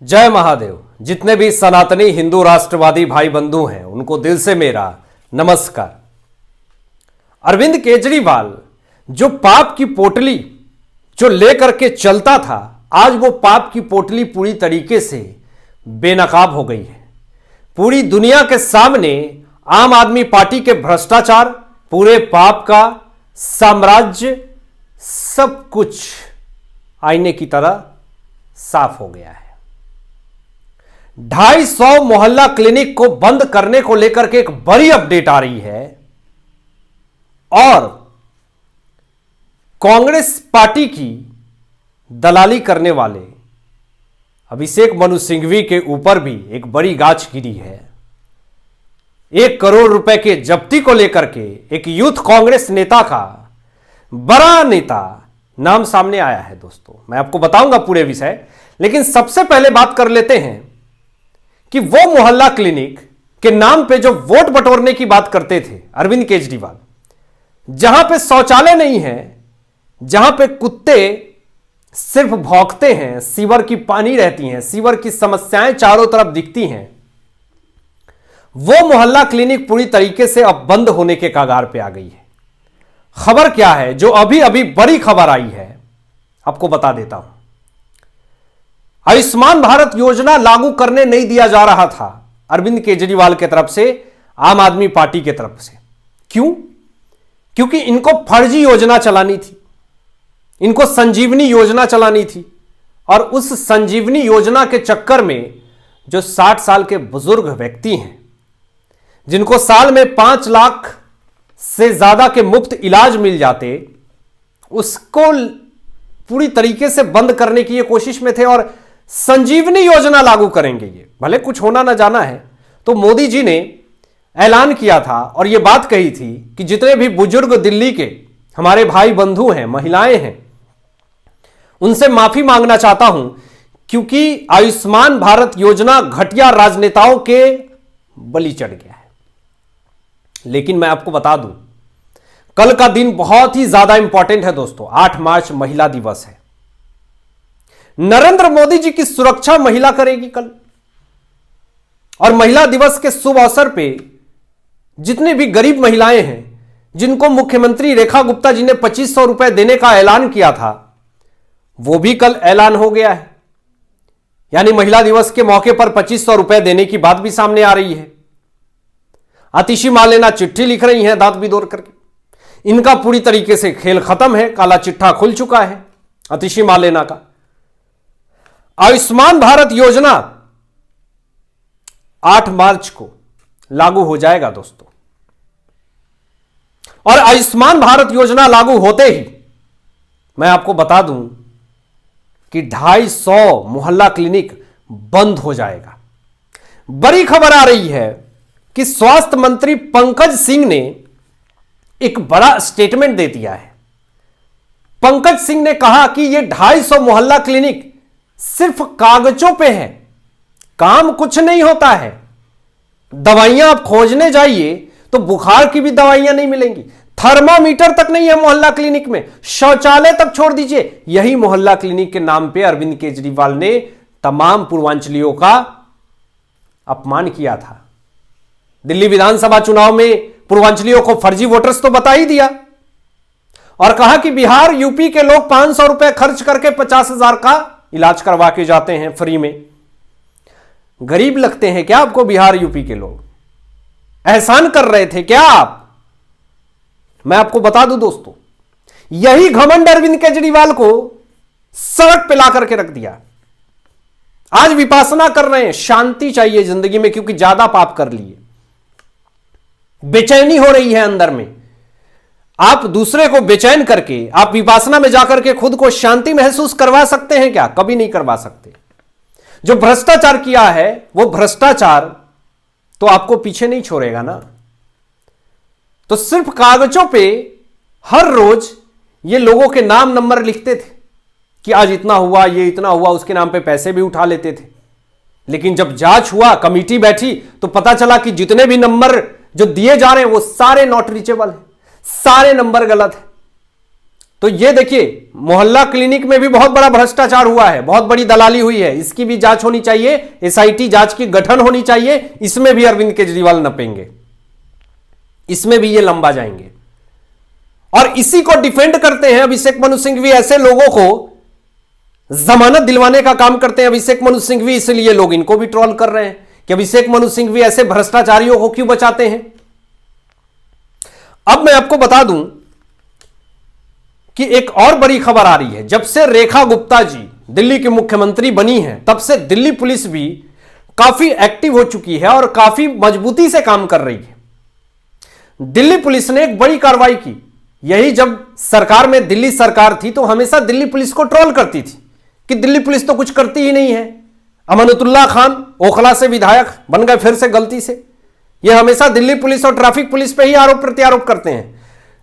जय महादेव। जितने भी सनातनी हिंदू राष्ट्रवादी भाई बंधु हैं उनको दिल से मेरा नमस्कार। अरविंद केजरीवाल जो पाप की पोटली जो लेकर के चलता था, आज वो पाप की पोटली पूरी तरीके से बेनकाब हो गई है। पूरी दुनिया के सामने आम आदमी पार्टी के भ्रष्टाचार, पूरे पाप का साम्राज्य, सब कुछ आईने की तरह साफ हो गया है। 250 मोहल्ला क्लिनिक को बंद करने को लेकर के एक बड़ी अपडेट आ रही है और कांग्रेस पार्टी की दलाली करने वाले अभिषेक मनु सिंघवी के ऊपर भी एक बड़ी गाज गिरी है। 1 करोड़ रुपए के जब्ती को लेकर के एक यूथ कांग्रेस नेता का बड़ा नेता नाम सामने आया है। दोस्तों, मैं आपको बताऊंगा पूरे विषय, लेकिन सबसे पहले बात कर लेते हैं कि वो मोहल्ला क्लिनिक के नाम पे जो वोट बटोरने की बात करते थे अरविंद केजरीवाल, जहां पे शौचालय नहीं है, जहां पे कुत्ते सिर्फ भौंकते हैं, सीवर की पानी रहती हैं, सीवर की समस्याएं चारों तरफ दिखती हैं, वो मोहल्ला क्लिनिक पूरी तरीके से अब बंद होने के कगार पे आ गई है। खबर क्या है, जो अभी अभी बड़ी खबर आई है, आपको बता देता हूं। आयुष्मान भारत योजना लागू करने नहीं दिया जा रहा था अरविंद केजरीवाल की तरफ से, आम आदमी पार्टी की तरफ से। क्यों? क्योंकि इनको फर्जी योजना चलानी थी, इनको संजीवनी योजना चलानी थी, और उस संजीवनी योजना के चक्कर में जो 60 साल के बुजुर्ग व्यक्ति हैं, जिनको साल में 5 लाख से ज्यादा के मुफ्त इलाज मिल जाते, उसको पूरी तरीके से बंद करने की ये कोशिश में थे और संजीवनी योजना लागू करेंगे। ये भले कुछ होना ना जाना है, तो मोदी जी ने ऐलान किया था और ये बात कही थी कि जितने भी बुजुर्ग दिल्ली के हमारे भाई बंधु हैं, महिलाएं हैं, उनसे माफी मांगना चाहता हूं, क्योंकि आयुष्मान भारत योजना घटिया राजनेताओं के बलि चढ़ गया है। लेकिन मैं आपको बता दूं, कल का दिन बहुत ही ज्यादा इंपॉर्टेंट है दोस्तों। 8 मार्च महिला दिवस है। नरेंद्र मोदी जी की सुरक्षा महिला करेगी कल, और महिला दिवस के शुभ अवसर पे जितनी भी गरीब महिलाएं हैं, जिनको मुख्यमंत्री रेखा गुप्ता जी ने 2500 रुपए देने का ऐलान किया था, वो भी कल ऐलान हो गया है। यानी महिला दिवस के मौके पर 2500 रुपए देने की बात भी सामने आ रही है। आतिशी मालेना चिट्ठी लिख रही हैं दांत बिदोर करके। इनका पूरी तरीके से खेल खत्म है, काला चिट्ठा खुल चुका है आतिशी मालेना का। आयुष्मान भारत योजना 8 मार्च को लागू हो जाएगा दोस्तों, और आयुष्मान भारत योजना लागू होते ही मैं आपको बता दूं कि 250 मोहल्ला क्लिनिक बंद हो जाएगा। बड़ी खबर आ रही है कि स्वास्थ्य मंत्री पंकज सिंह ने एक बड़ा स्टेटमेंट दे दिया है। पंकज सिंह ने कहा कि यह 250 मोहल्ला क्लिनिक सिर्फ कागजों पे है, काम कुछ नहीं होता है। दवाइयां आप खोजने जाइए तो बुखार की भी दवाइयां नहीं मिलेंगी, थर्मामीटर तक नहीं है मोहल्ला क्लिनिक में, शौचालय तक छोड़ दीजिए। यही मोहल्ला क्लिनिक के नाम पे अरविंद केजरीवाल ने तमाम पूर्वांचलियों का अपमान किया था। दिल्ली विधानसभा चुनाव में पूर्वांचलियों को फर्जी वोटर्स तो बता ही दिया, और कहा कि बिहार यूपी के लोग 500 रुपए खर्च करके 50,000 का इलाज करवा के जाते हैं फ्री में। गरीब लगते हैं क्या आपको बिहार यूपी के लोग? एहसान कर रहे थे क्या आप? मैं आपको बता दूं दोस्तों, यही घमंड अरविंद केजरीवाल को सड़क पे ला करके रख दिया। आज विपासना कर रहे हैं, शांति चाहिए जिंदगी में, क्योंकि ज्यादा पाप कर लिए, बेचैनी हो रही है अंदर में। आप दूसरे को बेचैन करके आप विपासना में जाकर के खुद को शांति महसूस करवा सकते हैं क्या? कभी नहीं करवा सकते। जो भ्रष्टाचार किया है वो भ्रष्टाचार तो आपको पीछे नहीं छोड़ेगा ना। तो सिर्फ कागजों पे हर रोज ये लोगों के नाम नंबर लिखते थे कि आज इतना हुआ, ये इतना हुआ, उसके नाम पे पैसे भी उठा लेते थे। लेकिन जब जांच हुआ, कमेटी बैठी, तो पता चला कि जितने भी नंबर जो दिए जा रहे हैं वो सारे नॉट रीचेबल है, सारे नंबर गलत है। तो ये देखिए, मोहल्ला क्लिनिक में भी बहुत बड़ा भ्रष्टाचार हुआ है, बहुत बड़ी दलाली हुई है, इसकी भी जांच होनी चाहिए, एसआईटी जांच की गठन होनी चाहिए। इसमें भी अरविंद केजरीवाल नपेंगे, इसमें भी ये लंबा जाएंगे। और इसी को डिफेंड करते हैं अभिषेक मनु सिंघवी, ऐसे लोगों को जमानत दिलवाने का काम करते हैं अभिषेक मनु सिंघवी, इसलिए लोग इनको भी ट्रोल कर रहे हैं कि अभिषेक मनु सिंघवी ऐसे भ्रष्टाचारियों को क्यों बचाते हैं। अब मैं आपको बता दूं कि एक और बड़ी खबर आ रही है। जब से रेखा गुप्ता जी दिल्ली की मुख्यमंत्री बनी है, तब से दिल्ली पुलिस भी काफी एक्टिव हो चुकी है और काफी मजबूती से काम कर रही है। दिल्ली पुलिस ने एक बड़ी कार्रवाई की। यही जब सरकार में दिल्ली सरकार थी तो हमेशा दिल्ली पुलिस को ट्रोल करती थी कि दिल्ली पुलिस तो कुछ करती ही नहीं है। अमानतुल्लाह खान ओखला से विधायक बन गए फिर से गलती से। यह हमेशा दिल्ली पुलिस और ट्रैफिक पुलिस पे ही आरोप प्रत्यारोप करते हैं।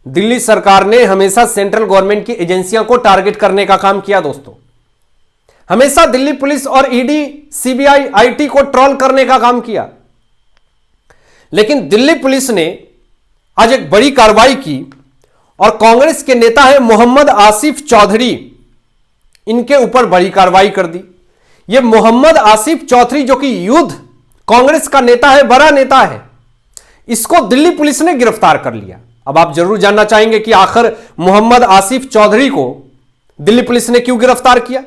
दिल्ली सरकार ने हमेशा सेंट्रल गवर्नमेंट की एजेंसियों को टारगेट करने का काम किया दोस्तों। हमेशा दिल्ली पुलिस और ईडी, सीबीआई, आईटी को ट्रोल करने का काम किया। लेकिन दिल्ली पुलिस ने आज एक बड़ी कार्रवाई की और कांग्रेस के नेता है मोहम्मद आसिफ चौधरी, इनके ऊपर बड़ी कार्रवाई कर दी। यह मोहम्मद आसिफ चौधरी जो कि यूथ कांग्रेस का नेता है, बड़ा नेता है, इसको दिल्ली पुलिस ने गिरफ्तार कर लिया। अब आप जरूर जानना चाहेंगे कि आखिर मोहम्मद आसिफ चौधरी को दिल्ली पुलिस ने क्यों गिरफ्तार किया।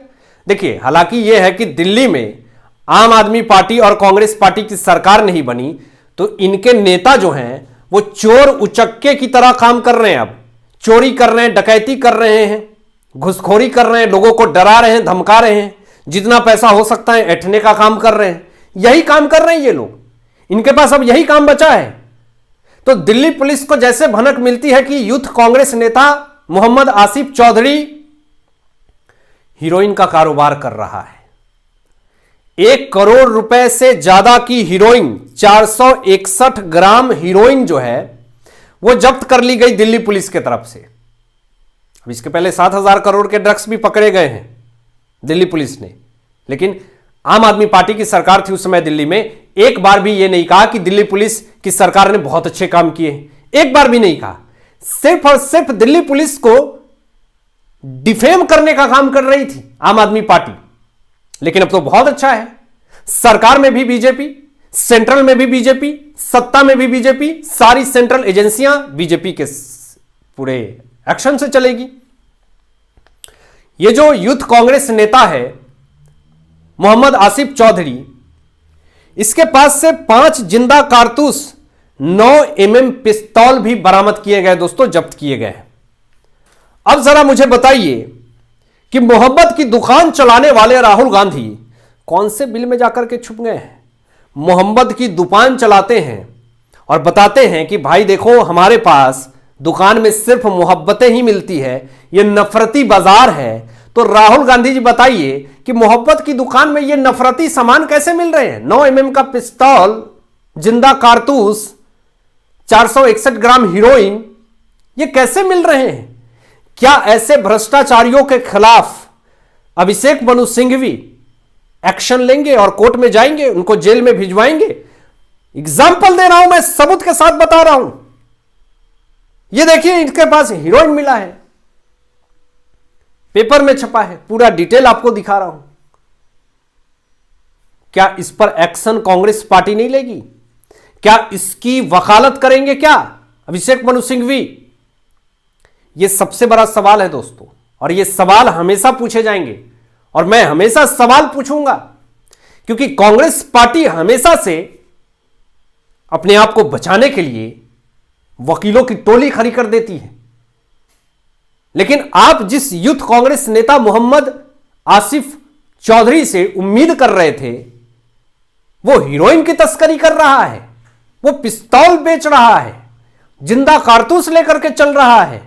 देखिए, हालांकि यह है कि दिल्ली में आम आदमी पार्टी और कांग्रेस पार्टी की सरकार नहीं बनी, तो इनके नेता जो हैं वो चोर उचक्के की तरह काम कर रहे हैं। अब चोरी कर रहे हैं, डकैती कर रहे हैं, घुसखोरी कर रहे हैं, लोगों को डरा रहे हैं, धमका रहे हैं, जितना पैसा हो सकता है ऐंठने का काम कर रहे हैं। यही काम कर रहे हैं ये लोग, इनके पास अब यही काम बचा है। तो दिल्ली पुलिस को जैसे भनक मिलती है कि यूथ कांग्रेस नेता मोहम्मद आसिफ चौधरी हीरोइन का कारोबार कर रहा है। 1 करोड़ रुपए से ज्यादा की हीरोइन, 461 ग्राम हीरोइन जो है वो जब्त कर ली गई दिल्ली पुलिस की तरफ से। अब इसके पहले 7,000 करोड़ के ड्रग्स भी पकड़े गए हैं दिल्ली पुलिस ने, लेकिन आम आदमी पार्टी की सरकार थी उस समय दिल्ली में। एक बार भी यह नहीं कहा कि दिल्ली पुलिस की सरकार ने बहुत अच्छे काम किए, एक बार भी नहीं कहा। सिर्फ और सिर्फ दिल्ली पुलिस को डिफेम करने का काम कर रही थी आम आदमी पार्टी। लेकिन अब तो बहुत अच्छा है, सरकार में भी बीजेपी, सेंट्रल में भी बीजेपी, सत्ता में भी बीजेपी, सारी सेंट्रल एजेंसियां बीजेपी के पूरे एक्शन से चलेगी। ये जो यूथ कांग्रेस नेता है मोहम्मद आसिफ चौधरी, इसके पास से 5 जिंदा कारतूस, 9 mm पिस्तौल भी बरामद किए गए दोस्तों, जब्त किए गए। अब जरा मुझे बताइए कि मोहब्बत की दुकान चलाने वाले राहुल गांधी कौन से बिल में जाकर के छुप गए हैं। मोहब्बत की दुकान चलाते हैं और बताते हैं कि भाई देखो हमारे पास दुकान में सिर्फ मोहब्बतें ही मिलती है, यह नफरती बाजार है। तो राहुल गांधी जी बताइए कि मोहब्बत की दुकान में ये नफरती सामान कैसे मिल रहे हैं। 9 mm का पिस्तौल, जिंदा कारतूस, 461 ग्राम हीरोइन, ये कैसे मिल रहे हैं। क्या ऐसे भ्रष्टाचारियों के खिलाफ अभिषेक मनु सिंघवी एक्शन लेंगे और कोर्ट में जाएंगे, उनको जेल में भिजवाएंगे? एग्जाम्पल दे रहा हूं मैं, सबूत के साथ बता रहा हूं। ये देखिए, इनके पास हीरोइन मिला है, पेपर में छपा है, पूरा डिटेल आपको दिखा रहा हूं। क्या इस पर एक्शन कांग्रेस पार्टी नहीं लेगी? क्या इसकी वकालत करेंगे क्या अभिषेक मनु सिंघवी? यह सबसे बड़ा सवाल है दोस्तों, और यह सवाल हमेशा पूछे जाएंगे और मैं हमेशा सवाल पूछूंगा, क्योंकि कांग्रेस पार्टी हमेशा से अपने आप को बचाने के लिए वकीलों की टोली खड़ी कर देती है। लेकिन आप जिस यूथ कांग्रेस नेता मोहम्मद आसिफ चौधरी से उम्मीद कर रहे थे, वो हीरोइन की तस्करी कर रहा है, वो पिस्तौल बेच रहा है, जिंदा कारतूस लेकर के चल रहा है।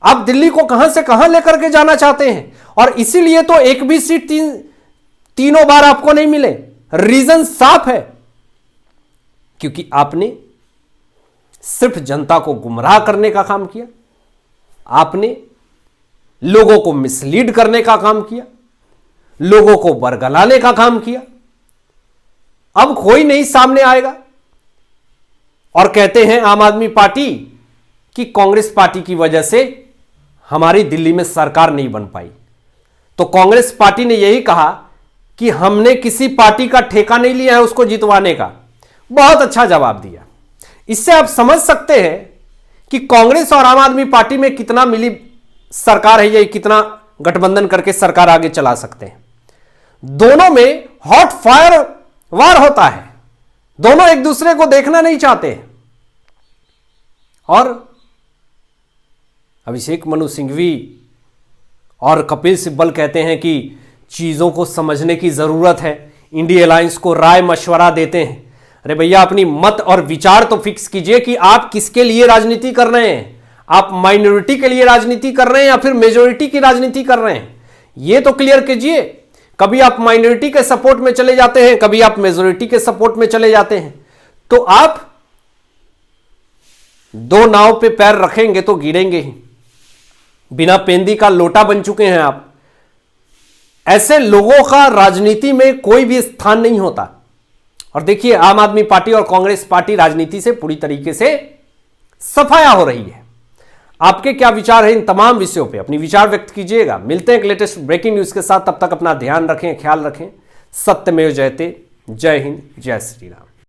आप दिल्ली को कहां से कहां लेकर के जाना चाहते हैं, और इसीलिए तो एक भी सीट तीनों बार आपको नहीं मिले। रीजन साफ है, क्योंकि आपने सिर्फ जनता को गुमराह करने का काम किया, आपने लोगों को मिसलीड करने का काम किया, लोगों को बरगलाने का काम किया। अब कोई नहीं सामने आएगा और कहते हैं आम आदमी पार्टी कि कांग्रेस पार्टी की वजह से हमारी दिल्ली में सरकार नहीं बन पाई। तो कांग्रेस पार्टी ने यही कहा कि हमने किसी पार्टी का ठेका नहीं लिया है उसको जितवाने का। बहुत अच्छा जवाब दिया। इससे आप समझ सकते हैं कि कांग्रेस और आम आदमी पार्टी में कितना मिली सरकार है, या कितना गठबंधन करके सरकार आगे चला सकते हैं। दोनों में हॉट फायर वार होता है, दोनों एक दूसरे को देखना नहीं चाहते। और अभिषेक मनु सिंघवी और कपिल सिब्बल कहते हैं कि चीजों को समझने की जरूरत है, इंडिया अलायंस को राय मशवरा देते हैं। अरे भैया, अपनी मत और विचार तो फिक्स कीजिए कि आप किसके लिए राजनीति कर रहे हैं। आप माइनॉरिटी के लिए राजनीति कर रहे हैं या फिर मेजॉरिटी की राजनीति कर रहे हैं, यह तो क्लियर कीजिए। कभी आप माइनॉरिटी के सपोर्ट में चले जाते हैं, कभी आप मेजॉरिटी के सपोर्ट में चले जाते हैं। तो आप दो नाव पे पैर रखेंगे तो गिरेंगे ही। बिना पेंदी का लोटा बन चुके हैं आप। ऐसे लोगों का राजनीति में कोई भी स्थान नहीं होता। और देखिए, आम आदमी पार्टी और कांग्रेस पार्टी राजनीति से पूरी तरीके से सफाया हो रही है। आपके क्या विचार हैं इन तमाम विषयों पे? अपनी विचार व्यक्त कीजिएगा। मिलते हैं एक लेटेस्ट ब्रेकिंग न्यूज के साथ। तब तक अपना ध्यान रखें, ख्याल रखें। सत्यमेव जयते। जय हिंद, जय श्री राम।